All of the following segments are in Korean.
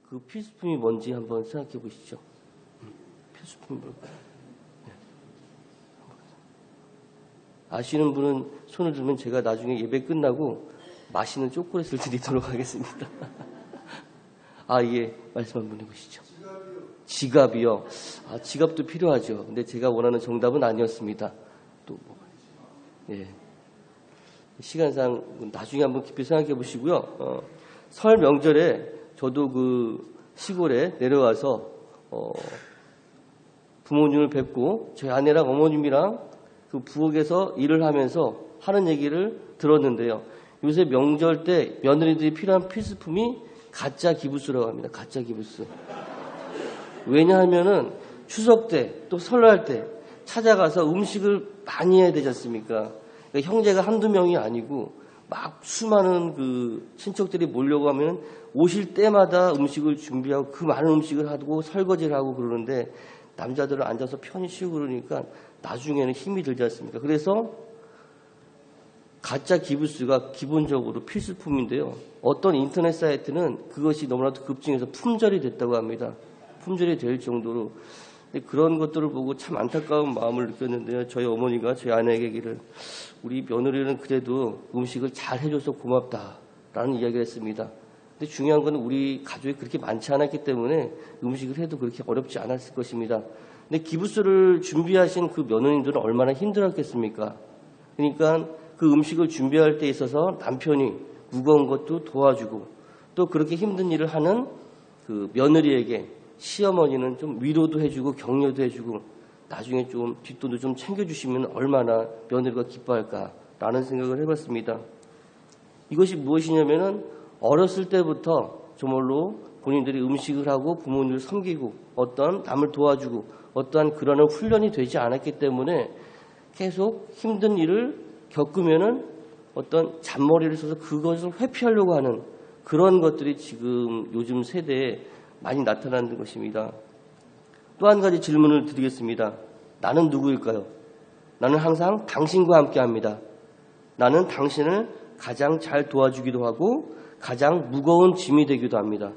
그 필수품이 뭔지 한번 생각해 보시죠. 필수품이 뭘까요? 네. 아시는 분은 손을 들면 제가 나중에 예배 끝나고 맛있는 초콜릿을 드리도록 하겠습니다. 아, 예. 말씀 한번 해보시죠. 지갑이요. 아, 지갑도 필요하죠. 근데 제가 원하는 정답은 아니었습니다. 또 뭐. 예. 시간상 나중에 한번 깊이 생각해 보시고요. 설 명절에 저도 그 시골에 내려와서 부모님을 뵙고 저희 아내랑 어머님이랑 그 부엌에서 일을 하면서 하는 얘기를 들었는데요. 요새 명절 때 며느리들이 필요한 필수품이 가짜 기부스라고 합니다. 가짜 기부스. 왜냐하면은 추석 때 또 설날 때 찾아가서 음식을 많이 해야 되지 않습니까? 그러니까 형제가 한두 명이 아니고 막 수많은 그 친척들이 몰려가면 오실 때마다 음식을 준비하고 그 많은 음식을 하고 설거지를 하고 그러는데 남자들은 앉아서 편히 쉬고 그러니까 나중에는 힘이 들지 않습니까? 그래서 가짜 기부스가 기본적으로 필수품인데요. 어떤 인터넷 사이트는 그것이 너무나도 급증해서 품절이 됐다고 합니다. 품절이 될 정도로. 그런 것들을 보고 참 안타까운 마음을 느꼈는데요. 저희 어머니가 저희 아내에게 얘기를 우리 며느리는 그래도 음식을 잘 해줘서 고맙다라는 이야기를 했습니다. 근데 중요한 건 우리 가족이 그렇게 많지 않았기 때문에 음식을 해도 그렇게 어렵지 않았을 것입니다. 근데 기부스를 준비하신 그 며느님들은 얼마나 힘들었겠습니까? 그러니까 그 음식을 준비할 때 있어서 남편이 무거운 것도 도와주고 또 그렇게 힘든 일을 하는 그 며느리에게 시어머니는 좀 위로도 해주고 격려도 해주고 나중에 좀 뒷돈도 좀 챙겨주시면 얼마나 며느리가 기뻐할까라는 생각을 해봤습니다. 이것이 무엇이냐면은 어렸을 때부터 정말로 본인들이 음식을 하고 부모님을 섬기고 어떤 남을 도와주고 어떠한 그런 훈련이 되지 않았기 때문에 계속 힘든 일을 겪으면은 어떤 잔머리를 써서 그것을 회피하려고 하는 그런 것들이 지금 요즘 세대에 많이 나타나는 것입니다. 또 한 가지 질문을 드리겠습니다. 나는 누구일까요? 나는 항상 당신과 함께합니다. 나는 당신을 가장 잘 도와주기도 하고 가장 무거운 짐이 되기도 합니다.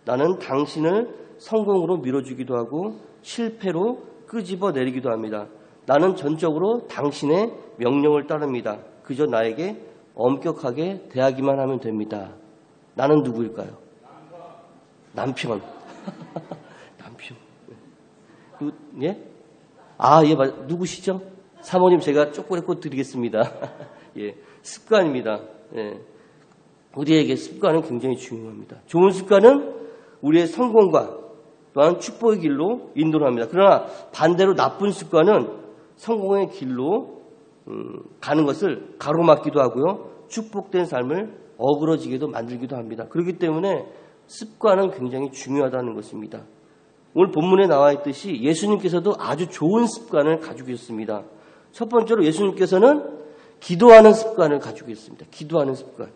나는 당신을 성공으로 밀어주기도 하고 실패로 끄집어내리기도 합니다. 나는 전적으로 당신의 명령을 따릅니다. 그저 나에게 엄격하게 대하기만 하면 됩니다. 나는 누구일까요? 남편. 남편. 예? 아, 예, 누구시죠? 사모님 제가 초콜릿 꼭 드리겠습니다. 예, 습관입니다. 예. 우리에게 습관은 굉장히 중요합니다. 좋은 습관은 우리의 성공과 또한 축복의 길로 인도를 합니다. 그러나 반대로 나쁜 습관은 성공의 길로 가는 것을 가로막기도 하고요. 축복된 삶을 어그러지게도 만들기도 합니다. 그렇기 때문에 습관은 굉장히 중요하다는 것입니다. 오늘 본문에 나와 있듯이 예수님께서도 아주 좋은 습관을 가지고 계셨습니다. 첫 번째로 예수님께서는 기도하는 습관을 가지고 있습니다. 기도하는 습관.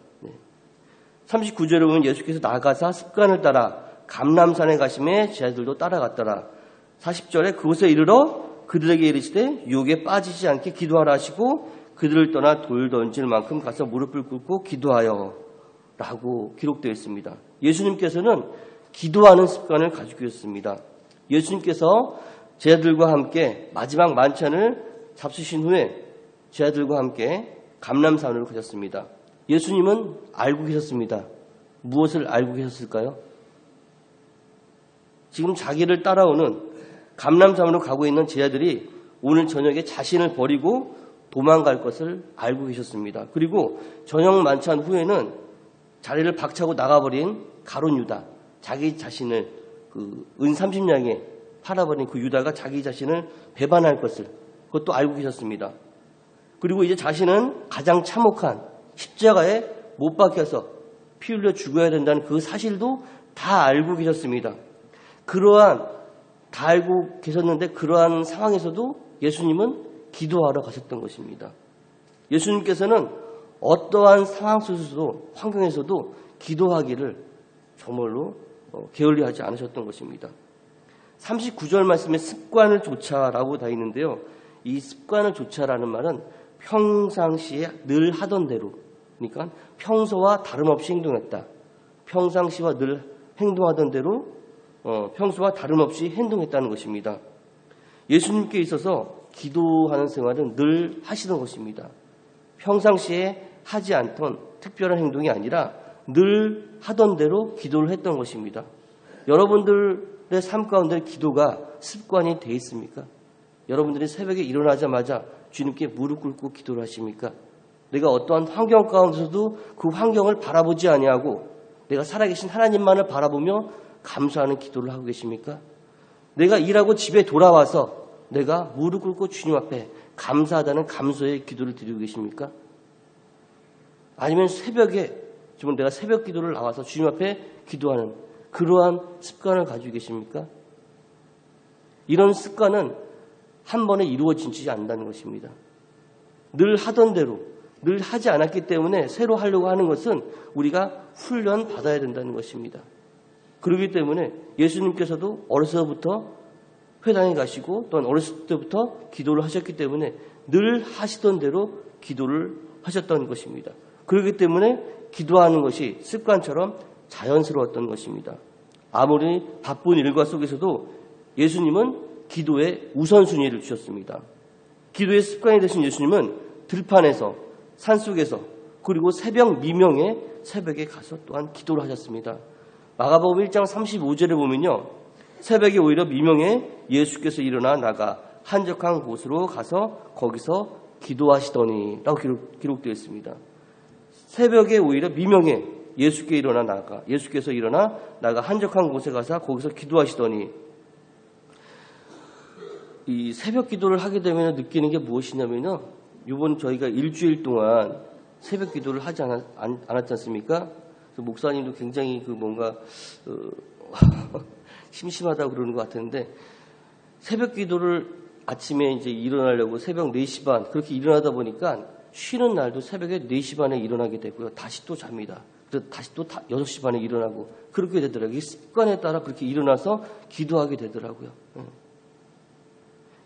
39절에 보면 예수께서 나가사 습관을 따라 감람산에 가심에 제 아들도 따라갔더라. 40절에 그곳에 이르러 그들에게 이르시되 유혹에 빠지지 않게 기도하라 하시고 그들을 떠나 돌 던질 만큼 가서 무릎을 꿇고 기도하여 라고 기록되어 있습니다. 예수님께서는 기도하는 습관을 가지고 계셨습니다. 예수님께서 제자들과 함께 마지막 만찬을 잡수신 후에 제자들과 함께 감람산으로 가셨습니다. 예수님은 알고 계셨습니다. 무엇을 알고 계셨을까요? 지금 자기를 따라오는 감람산으로 가고 있는 제자들이 오늘 저녁에 자신을 버리고 도망갈 것을 알고 계셨습니다. 그리고 저녁 만찬 후에는 자리를 박차고 나가버린 가룟 유다, 자기 자신을 그 은 30냥에 팔아버린 그 유다가 자기 자신을 배반할 것을 그것도 알고 계셨습니다. 그리고 이제 자신은 가장 참혹한 십자가에 못 박혀서 피 흘려 죽어야 된다는 그 사실도 다 알고 계셨습니다. 다 알고 계셨는데 그러한 상황에서도 예수님은 기도하러 가셨던 것입니다. 예수님께서는 어떠한 상황 속에서도 환경에서도 기도하기를 정말로 게을리하지 않으셨던 것입니다. 39절 말씀에 습관을 조차라고 다 있는데요. 이 습관을 조차라는 말은 평상시에 늘 하던 대로, 그러니까 평소와 다름없이 행동했다. 평상시와 늘 행동하던 대로 평소와 다름없이 행동했다는 것입니다. 예수님께 있어서 기도하는 생활은 늘 하시던 것입니다. 평상시에 하지 않던 특별한 행동이 아니라 늘 하던 대로 기도를 했던 것입니다. 여러분들의 삶 가운데 기도가 습관이 돼 있습니까? 여러분들이 새벽에 일어나자마자 주님께 무릎 꿇고 기도를 하십니까? 내가 어떠한 환경 가운데서도 그 환경을 바라보지 아니하고 내가 살아계신 하나님만을 바라보며 감사하는 기도를 하고 계십니까? 내가 일하고 집에 돌아와서 내가 무릎 꿇고 주님 앞에 감사하다는 감사의 기도를 드리고 계십니까? 아니면 새벽에 정말 내가 새벽 기도를 나와서 주님 앞에 기도하는 그러한 습관을 가지고 계십니까? 이런 습관은 한 번에 이루어지지 않는다는 것입니다. 늘 하던 대로, 늘 하지 않았기 때문에 새로 하려고 하는 것은 우리가 훈련 받아야 된다는 것입니다. 그렇기 때문에 예수님께서도 어려서부터 회당에 가시고 또한 어렸을 때부터 기도를 하셨기 때문에 늘 하시던 대로 기도를 하셨던 것입니다. 그렇기 때문에 기도하는 것이 습관처럼 자연스러웠던 것입니다. 아무리 바쁜 일과 속에서도 예수님은 기도에 우선순위를 주셨습니다. 기도의 습관이 되신 예수님은 들판에서, 산속에서, 그리고 새벽 미명에 새벽에 가서 또한 기도를 하셨습니다. 마가복음 1장 35절에 보면요. 새벽에 오히려 미명에 예수께서 일어나 나가 한적한 곳으로 가서 거기서 기도하시더니 라고 기록되어 있습니다. 새벽에 오히려 미명에 예수께서 일어나 나가 한적한 곳에 가서 거기서 기도하시더니 이 새벽 기도를 하게 되면 느끼는 게 무엇이냐면요. 이번 저희가 일주일 동안 새벽 기도를 하지 않았지 않습니까? 그래서 목사님도 굉장히 뭔가 심심하다고 그러는 것 같았는데 새벽 기도를 아침에 이제 일어나려고 새벽 4시 반 그렇게 일어나다 보니까 쉬는 날도 새벽에 4시 반에 일어나게 되고요. 다시 또 잡니다. 그래서 다시 또 6시 반에 일어나고 그렇게 되더라고요. 이 습관에 따라 그렇게 일어나서 기도하게 되더라고요.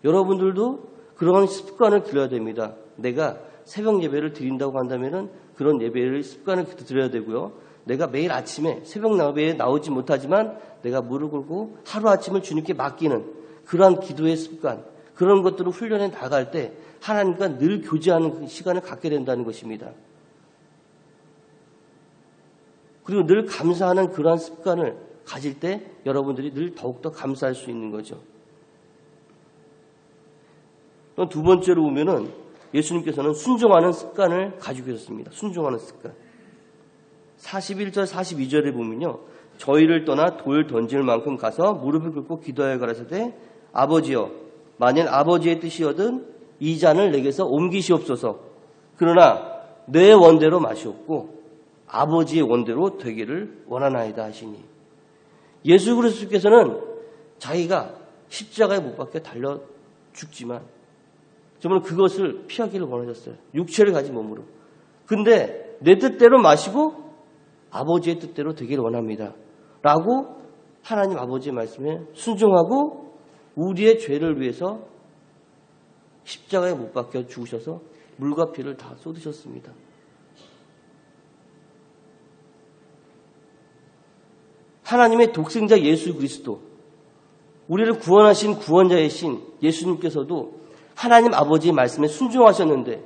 여러분들도 그런 습관을 들여야 됩니다. 내가 새벽 예배를 드린다고 한다면은 그런 예배를 습관을 드려야 되고요. 내가 매일 아침에 새벽 예배에 나오지 못하지만 내가 무릎 꿇고 하루아침을 주님께 맡기는 그러한 기도의 습관, 그런 것들을 훈련해 나갈 때 하나님과 늘 교제하는 시간을 갖게 된다는 것입니다. 그리고 늘 감사하는 그러한 습관을 가질 때 여러분들이 늘 더욱더 감사할 수 있는 거죠. 또 두 번째로 보면은 예수님께서는 순종하는 습관을 가지고 계셨습니다. 순종하는 습관. 41절, 42절에 보면요. 저희를 떠나 돌 던질 만큼 가서 무릎을 꿇고 기도하여 가라사대 아버지여 만일 아버지의 뜻이거든 이 잔을 내게서 옮기시옵소서. 그러나 내 원대로 마시옵고 아버지의 원대로 되기를 원하나이다 하시니 예수 그리스도께서는 자기가 십자가에 못 박혀 달려 죽지만 정말 그것을 피하기를 원하셨어요. 육체를 가진 몸으로. 근데 내 뜻대로 마시고 아버지의 뜻대로 되기를 원합니다. 라고 하나님 아버지의 말씀에 순종하고 우리의 죄를 위해서 십자가에 못 박혀 죽으셔서 물과 피를 다 쏟으셨습니다. 하나님의 독생자 예수 그리스도, 우리를 구원하신 구원자이신 예수님께서도 하나님 아버지의 말씀에 순종하셨는데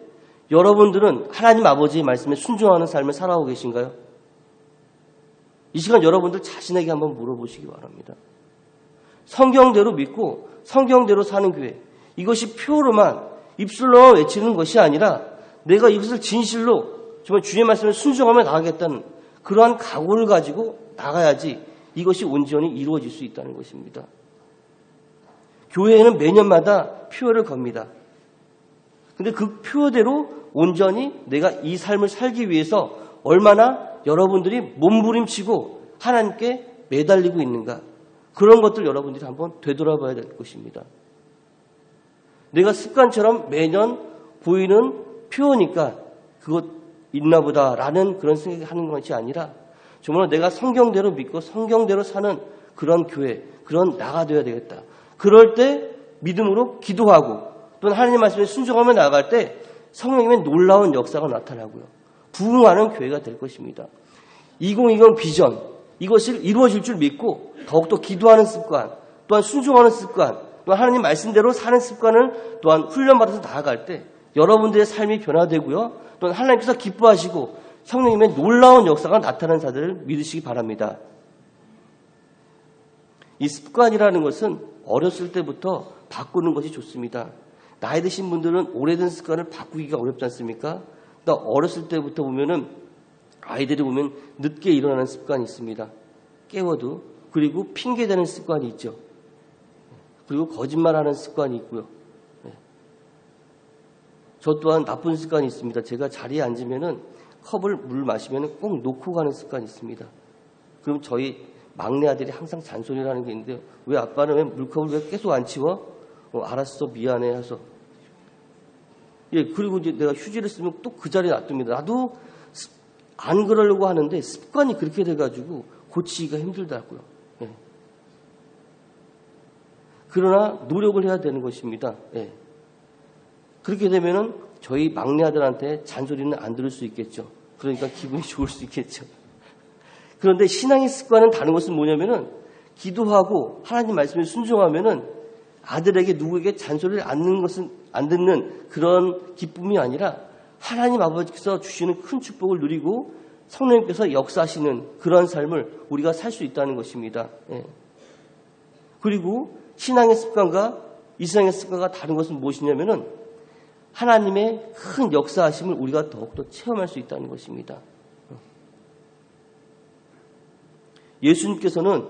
여러분들은 하나님 아버지의 말씀에 순종하는 삶을 살아오고 계신가요? 이 시간 여러분들 자신에게 한번 물어보시기 바랍니다. 성경대로 믿고 성경대로 사는 교회, 이것이 표로만 입술로만 외치는 것이 아니라 내가 이것을 진실로 정말 주의 말씀에 순종하며 나가겠다는 그러한 각오를 가지고 나가야지 이것이 온전히 이루어질 수 있다는 것입니다. 교회에는 매년마다 표를 겁니다. 근데 그 표대로 온전히 내가 이 삶을 살기 위해서 얼마나 여러분들이 몸부림치고 하나님께 매달리고 있는가, 그런 것들 여러분들이 한번 되돌아봐야 될 것입니다. 내가 습관처럼 매년 보이는 표니까 그것 있나 보다라는 그런 생각을 하는 것이 아니라 정말 내가 성경대로 믿고 성경대로 사는 그런 교회, 그런 나가 되어야 되겠다. 그럴 때 믿음으로 기도하고 또는 하나님 말씀에 순종하며 나아갈 때 성령님의 놀라운 역사가 나타나고요. 부흥하는 교회가 될 것입니다. 2020 비전, 이것이 이루어질 줄 믿고 더욱더 기도하는 습관, 또한 순종하는 습관, 또한 하나님 말씀대로 사는 습관을 또한 훈련받아서 나아갈 때 여러분들의 삶이 변화되고요. 또한 하나님께서 기뻐하시고 성령님의 놀라운 역사가 나타나는 자들을 믿으시기 바랍니다. 이 습관이라는 것은 어렸을 때부터 바꾸는 것이 좋습니다. 나이 드신 분들은 오래된 습관을 바꾸기가 어렵지 않습니까? 어렸을 때부터 보면은 아이들이 보면 늦게 일어나는 습관이 있습니다. 깨워도. 그리고 핑계대는 습관이 있죠. 그리고 거짓말하는 습관이 있고요. 저 또한 나쁜 습관이 있습니다. 제가 자리에 앉으면은 컵을 물 마시면은 꼭 놓고 가는 습관이 있습니다. 그럼 저희 막내 아들이 항상 잔소리를 하는 게 있는데 왜 아빠는 왜 물컵을 왜 계속 안 치워? 알았어 미안해 해서 그리고 이제 내가 휴지를 쓰면 또 그 자리에 놔둡니다. 나도 안 그러려고 하는데 습관이 그렇게 돼가지고 고치기가 힘들다고요. 예. 그러나 노력을 해야 되는 것입니다. 예. 그렇게 되면은 저희 막내 아들한테 잔소리는 안 들을 수 있겠죠. 그러니까 기분이 좋을 수 있겠죠. 그런데 신앙의 습관은 다른 것은 뭐냐면은 기도하고 하나님 말씀에 순종하면은 아들에게 누구에게 잔소리를 안 듣는 그런 기쁨이 아니라 하나님 아버지께서 주시는 큰 축복을 누리고 성령님께서 역사하시는 그런 삶을 우리가 살 수 있다는 것입니다. 예. 그리고 신앙의 습관과 이상의 습관과 다른 것은 무엇이냐면은 하나님의 큰 역사하심을 우리가 더욱더 체험할 수 있다는 것입니다. 예수님께서는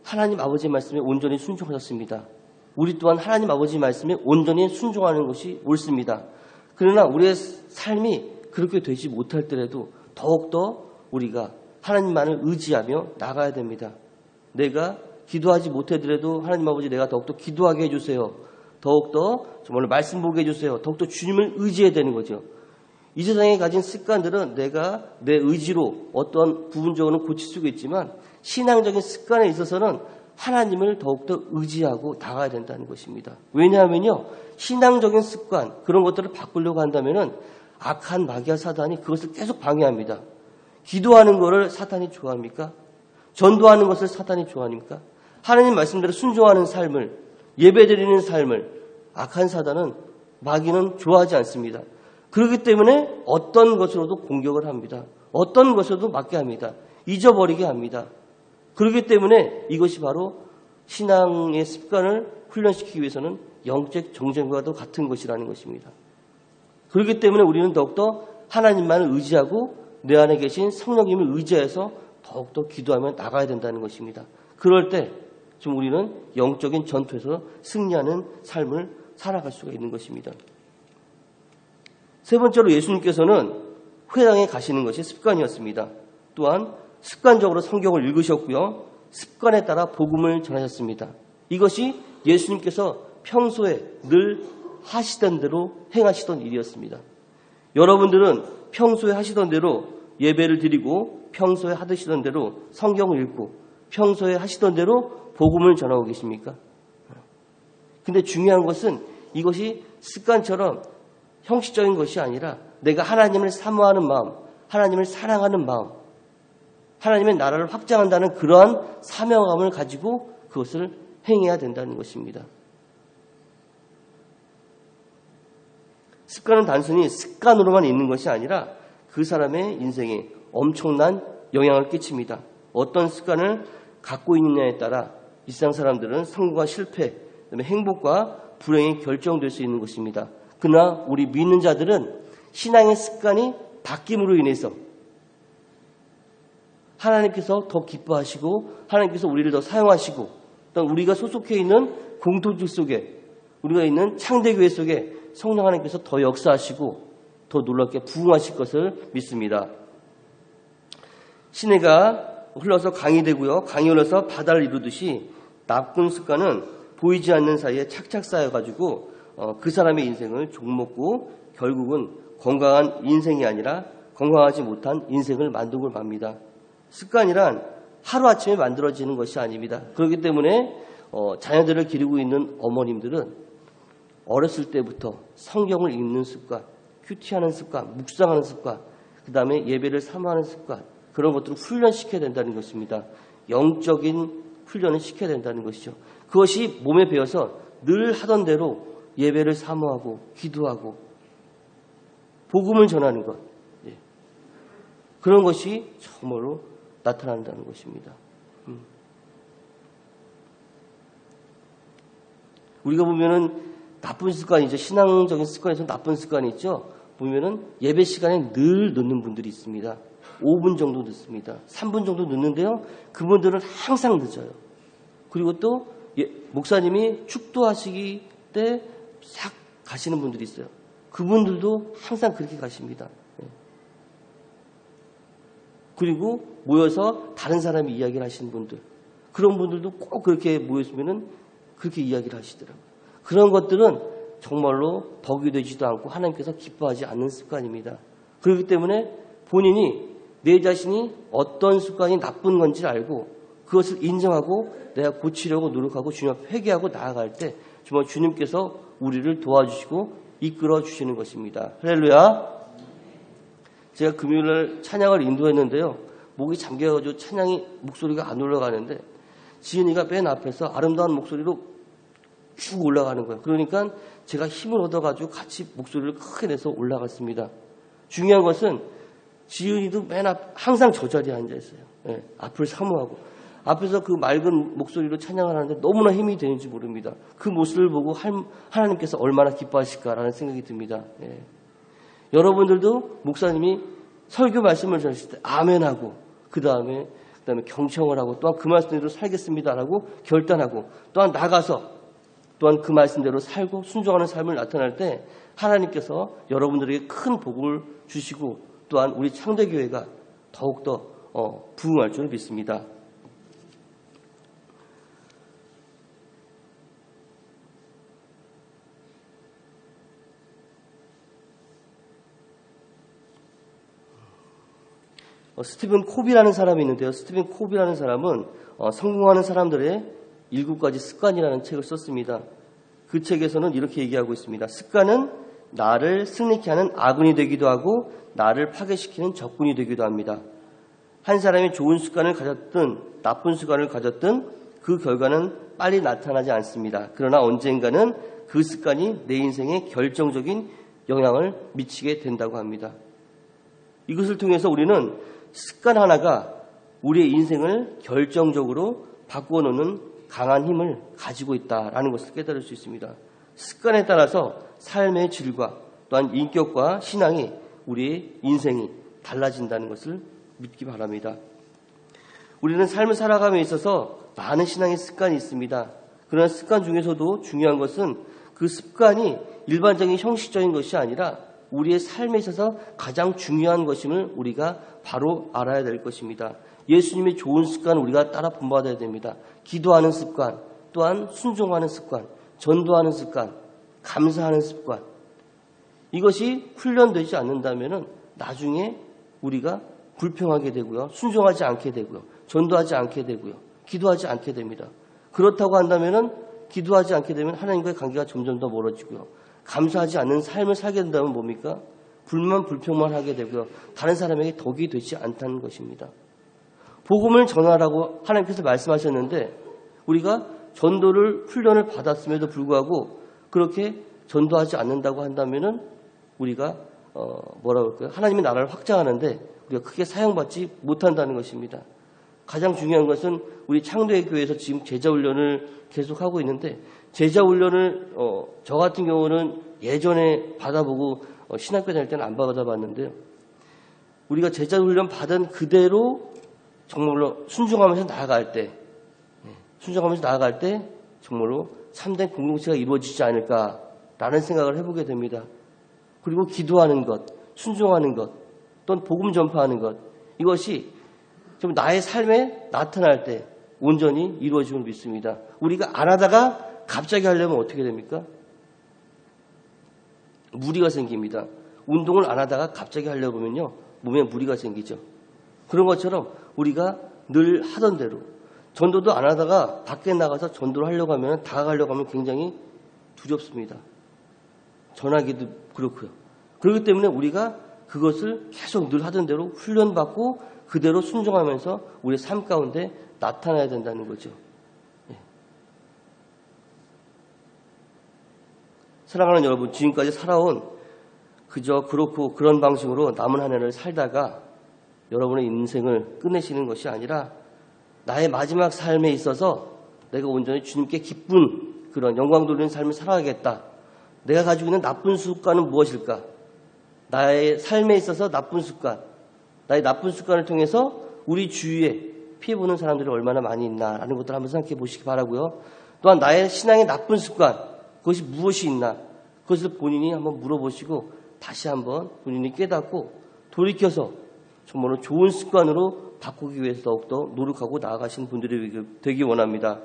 하나님 아버지의 말씀에 온전히 순종하셨습니다. 우리 또한 하나님 아버지의 말씀에 온전히 순종하는 것이 옳습니다. 그러나 우리의 삶이 그렇게 되지 못할 때라도 더욱더 우리가 하나님만을 의지하며 나가야 됩니다. 내가 기도하지 못하더라도 하나님 아버지 내가 더욱더 기도하게 해주세요. 더욱더 정말로 말씀 보게 해주세요. 더욱더 주님을 의지해야 되는 거죠. 이 세상에 가진 습관들은 내가 내 의지로 어떤 부분적으로는 고칠 수가 있지만 신앙적인 습관에 있어서는 하나님을 더욱더 의지하고 나가야 된다는 것입니다. 왜냐하면요. 신앙적인 습관 그런 것들을 바꾸려고 한다면은 악한 마귀와 사단이 그것을 계속 방해합니다. 기도하는 것을 사탄이 좋아합니까? 전도하는 것을 사탄이 좋아합니까? 하나님 말씀대로 순종하는 삶을 예배드리는 삶을 악한 사단은 마귀는 좋아하지 않습니다. 그렇기 때문에 어떤 것으로도 공격을 합니다. 어떤 것으로도 막게 합니다. 잊어버리게 합니다. 그렇기 때문에 이것이 바로 신앙의 습관을 훈련시키기 위해서는 영적 정쟁과도 같은 것이라는 것입니다. 그렇기 때문에 우리는 더욱더 하나님만을 의지하고 내 안에 계신 성령님을 의지해서 더욱더 기도하며 나가야 된다는 것입니다. 그럴 때 좀 우리는 영적인 전투에서 승리하는 삶을 살아갈 수가 있는 것입니다. 세 번째로 예수님께서는 회당에 가시는 것이 습관이었습니다. 또한 습관적으로 성경을 읽으셨고요. 습관에 따라 복음을 전하셨습니다. 이것이 예수님께서 평소에 늘 하시던 대로 행하시던 일이었습니다. 여러분들은 평소에 하시던 대로 예배를 드리고 평소에 하시던 대로 성경을 읽고 평소에 하시던 대로 복음을 전하고 계십니까? 근데 중요한 것은 이것이 습관처럼 형식적인 것이 아니라 내가 하나님을 사모하는 마음, 하나님을 사랑하는 마음, 하나님의 나라를 확장한다는 그러한 사명감을 가지고 그것을 행해야 된다는 것입니다. 습관은 단순히 습관으로만 있는 것이 아니라 그 사람의 인생에 엄청난 영향을 끼칩니다. 어떤 습관을 갖고 있느냐에 따라 이 세상 사람들은 성공과 실패, 그다음에 행복과 불행이 결정될 수 있는 것입니다. 그러나 우리 믿는 자들은 신앙의 습관이 바뀜으로 인해서 하나님께서 더 기뻐하시고 하나님께서 우리를 더 사용하시고 또 우리가 소속해 있는 공동체 속에 우리가 있는 창대교회 속에 성령 하나님께서 더 역사하시고 더 놀랍게 부흥하실 것을 믿습니다. 시내가 흘러서 강이 되고요. 강이 흘러서 바다를 이루듯이 나쁜 습관은 보이지 않는 사이에 착착 쌓여가지고 그 사람의 인생을 종먹고 결국은 건강한 인생이 아니라 건강하지 못한 인생을 만들고 맙니다. 습관이란 하루아침에 만들어지는 것이 아닙니다. 그렇기 때문에 자녀들을 기르고 있는 어머님들은 어렸을 때부터 성경을 읽는 습관, 큐티하는 습관, 묵상하는 습관 그 다음에 예배를 사모하는 습관, 그런 것들을 훈련시켜야 된다는 것입니다. 영적인 훈련을 시켜야 된다는 것이죠. 그것이 몸에 배어서 늘 하던 대로 예배를 사모하고 기도하고 복음을 전하는 것, 그런 것이 정말로 나타난다는 것입니다. 우리가 보면은 나쁜 습관이죠. 신앙적인 습관에서 나쁜 습관이 있죠. 보면은 예배 시간에 늘 늦는 분들이 있습니다. 5분 정도 늦습니다. 3분 정도 늦는데요. 그분들은 항상 늦어요. 그리고 또 목사님이 축도하시기 때 싹 가시는 분들이 있어요. 그분들도 항상 그렇게 가십니다. 그리고 모여서 다른 사람이 이야기를 하시는 분들, 그런 분들도 꼭 그렇게 모였으면은 그렇게 이야기를 하시더라고요. 그런 것들은 정말로 덕이 되지도 않고 하나님께서 기뻐하지 않는 습관입니다. 그렇기 때문에 본인이 내 자신이 어떤 습관이 나쁜 건지 알고 그것을 인정하고 내가 고치려고 노력하고 주님 앞에 회개하고 나아갈 때 정말 주님께서 우리를 도와주시고 이끌어 주시는 것입니다. 할렐루야. 제가 금요일날 찬양을 인도했는데요. 목이 잠겨가지고 찬양이 목소리가 안 올라가는데 지은이가 맨 앞에서 아름다운 목소리로 쭉 올라가는 거예요. 그러니까 제가 힘을 얻어가지고 같이 목소리를 크게 내서 올라갔습니다. 중요한 것은 지은이도 맨 앞 항상 저 자리에 앉아 있어요. 앞을 사모하고 앞에서 그 맑은 목소리로 찬양을 하는데 너무나 힘이 되는지 모릅니다. 그 모습을 보고 하나님께서 얼마나 기뻐하실까라는 생각이 듭니다. 여러분들도 목사님이 설교 말씀을 전하실 때 아멘하고 그다음에 경청을 하고 또한 그 말씀대로 살겠습니다라고 결단하고 또한 나가서 또한 그 말씀대로 살고 순종하는 삶을 나타날 때 하나님께서 여러분들에게 큰 복을 주시고 또한 우리 창대교회가 더욱더 부흥할 줄 믿습니다. 스티븐 콥이라는 사람이 있는데요. 스티븐 콥이라는 사람은 성공하는 사람들의 7가지 습관이라는 책을 썼습니다. 그 책에서는 이렇게 얘기하고 있습니다. 습관은 나를 승리케 하는 아군이 되기도 하고 나를 파괴시키는 적군이 되기도 합니다. 한 사람이 좋은 습관을 가졌든 나쁜 습관을 가졌든 그 결과는 빨리 나타나지 않습니다. 그러나 언젠가는 그 습관이 내 인생에 결정적인 영향을 미치게 된다고 합니다. 이것을 통해서 우리는 습관 하나가 우리의 인생을 결정적으로 바꿔놓는 강한 힘을 가지고 있다라는 것을 깨달을 수 있습니다. 습관에 따라서 삶의 질과 또한 인격과 신앙이 우리의 인생이 달라진다는 것을 믿기 바랍니다. 우리는 삶을 살아감에 있어서 많은 신앙의 습관이 있습니다. 그러나 습관 중에서도 중요한 것은 그 습관이 일반적인 형식적인 것이 아니라 우리의 삶에 있어서 가장 중요한 것임을 우리가 바로 알아야 될 것입니다. 예수님의 좋은 습관을 우리가 따라 본받아야 됩니다. 기도하는 습관, 또한 순종하는 습관, 전도하는 습관, 감사하는 습관. 이것이 훈련되지 않는다면 나중에 우리가 불평하게 되고요. 순종하지 않게 되고요. 전도하지 않게 되고요. 기도하지 않게 됩니다. 그렇다고 한다면 기도하지 않게 되면 하나님과의 관계가 점점 더 멀어지고요. 감사하지 않는 삶을 살게 된다면 뭡니까? 불평만 하게 되고요. 다른 사람에게 덕이 되지 않다는 것입니다. 복음을 전하라고 하나님께서 말씀하셨는데 우리가 전도를 훈련을 받았음에도 불구하고 그렇게 전도하지 않는다고 한다면 우리가 뭐라고 할까요? 하나님의 나라를 확장하는데 우리가 크게 사용받지 못한다는 것입니다. 가장 중요한 것은 우리 창대교회에서 지금 제자훈련을 계속하고 있는데 제자훈련을 저 같은 경우는 예전에 받아보고 신학교 다닐 때는 안 받아봤는데요. 우리가 제자훈련 받은 그대로 정말로 순종하면서 나아갈 때 정말로 참된 공동체가 이루어지지 않을까라는 생각을 해보게 됩니다. 그리고 기도하는 것, 순종하는 것, 또는 복음 전파하는 것, 이것이 좀 나의 삶에 나타날 때 온전히 이루어짐을 믿습니다. 우리가 안 하다가 갑자기 하려면 어떻게 됩니까? 무리가 생깁니다. 운동을 안 하다가 갑자기 하려고 하면요, 몸에 무리가 생기죠. 그런 것처럼 우리가 늘 하던 대로 전도도 안 하다가 밖에 나가서 전도를 하려고 하면 다가가려고 하면 굉장히 두렵습니다. 전하기도 그렇고요. 그렇기 때문에 우리가 그것을 계속 늘 하던 대로 훈련받고 그대로 순종하면서 우리의 삶 가운데 나타나야 된다는 거죠. 사랑하는 여러분, 지금까지 살아온 그저 그렇고 그런 방식으로 남은 한 해를 살다가 여러분의 인생을 끝내시는 것이 아니라 나의 마지막 삶에 있어서 내가 온전히 주님께 기쁜 그런 영광 돌리는 삶을 살아가겠다. 내가 가지고 있는 나쁜 습관은 무엇일까? 나의 삶에 있어서 나쁜 습관, 나의 나쁜 습관을 통해서 우리 주위에 피해보는 사람들이 얼마나 많이 있나라는 것들을 한번 생각해 보시기 바라고요. 또한 나의 신앙의 나쁜 습관, 그것이 무엇이 있나? 그것을 본인이 한번 물어보시고 다시 한번 본인이 깨닫고 돌이켜서 정말로 좋은 습관으로 바꾸기 위해서 더욱더 노력하고 나아가시는 분들이 되기 원합니다.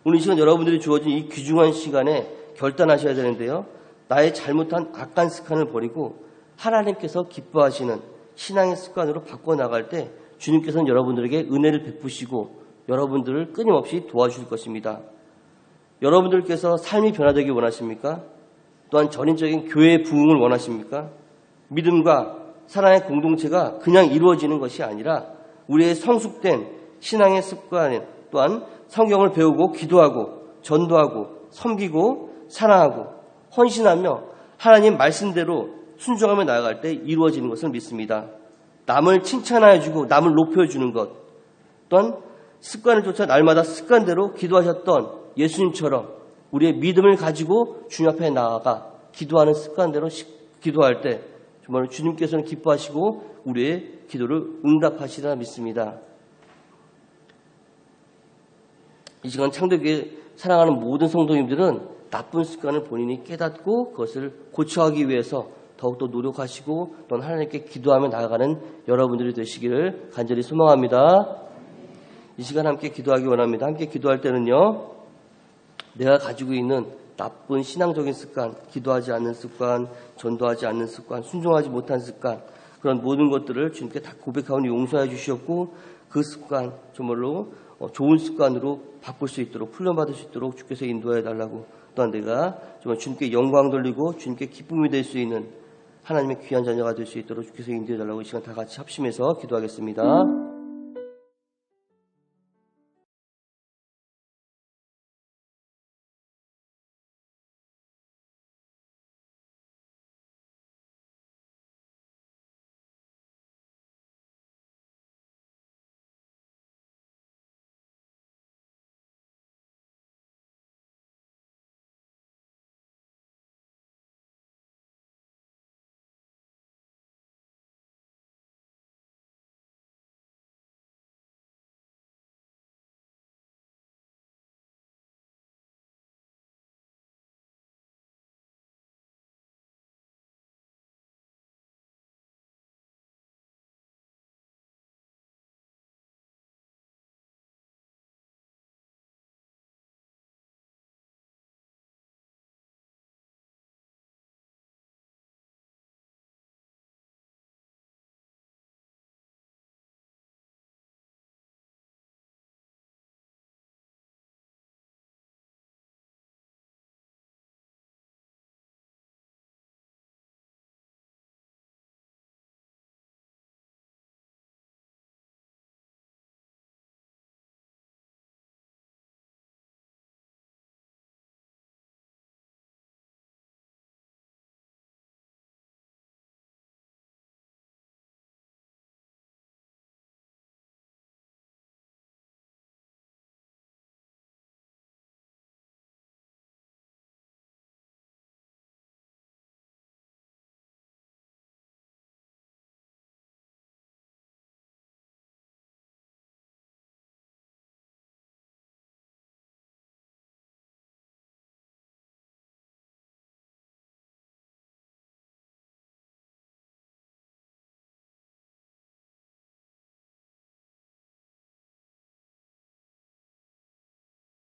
오늘 이 시간 여러분들이 주어진 이 귀중한 시간에 결단하셔야 되는데요. 나의 잘못한 악한 습관을 버리고 하나님께서 기뻐하시는 신앙의 습관으로 바꿔나갈 때 주님께서는 여러분들에게 은혜를 베푸시고 여러분들을 끊임없이 도와주실 것입니다. 여러분들께서 삶이 변화되기 원하십니까? 또한 전인적인 교회의 부흥을 원하십니까? 믿음과 사랑의 공동체가 그냥 이루어지는 것이 아니라 우리의 성숙된 신앙의 습관 또한 성경을 배우고 기도하고 전도하고 섬기고 사랑하고 헌신하며 하나님 말씀대로 순종하며 나아갈 때 이루어지는 것을 믿습니다. 남을 칭찬하여주고 남을 높여주는 것 또한 습관을 쫓아 날마다 습관대로 기도하셨던 예수님처럼 우리의 믿음을 가지고 주님 앞에 나아가 기도하는 습관대로 기도할 때 정말 주님께서는 기뻐하시고 우리의 기도를 응답하시리라 믿습니다. 이 시간 창조교회 사랑하는 모든 성도님들은 나쁜 습관을 본인이 깨닫고 그것을 고쳐하기 위해서 더욱더 노력하시고 또한 하나님께 기도하며 나아가는 여러분들이 되시기를 간절히 소망합니다. 이 시간 함께 기도하기 원합니다. 함께 기도할 때는요. 내가 가지고 있는 나쁜 신앙적인 습관, 기도하지 않는 습관, 전도하지 않는 습관, 순종하지 못한 습관 그런 모든 것들을 주님께 다 고백하오니 용서해 주시었고 그 습관 정말로 좋은 습관으로 바꿀 수 있도록 훈련받을 수 있도록 주께서 인도해 달라고 또한 내가 정말 주님께 영광 돌리고 주님께 기쁨이 될 수 있는 하나님의 귀한 자녀가 될 수 있도록 주께서 인도해 달라고 이 시간 다 같이 합심해서 기도하겠습니다.